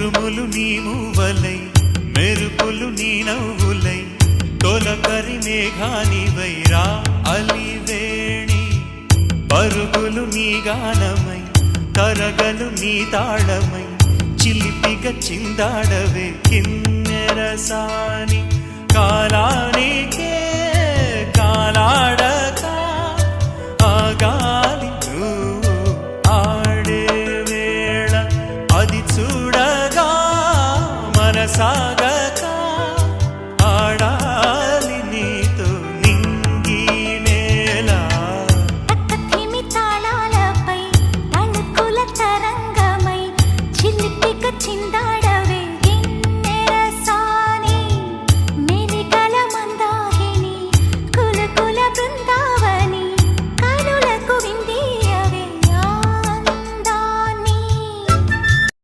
ఉరుములు నీ మూవలై మెరుపులు నీ నవ్వులై తొలకరి మేఘానివైరా అలివేణి పరుగులు నీ గానమై తరగలు నీ తాళమై చిలిపిగ చిందాడవే కిన్నెరసాని కాలానికే కాలాడక ఆగాలి నువ్వు ఆడే వేళ అది చూడగా మనసాగ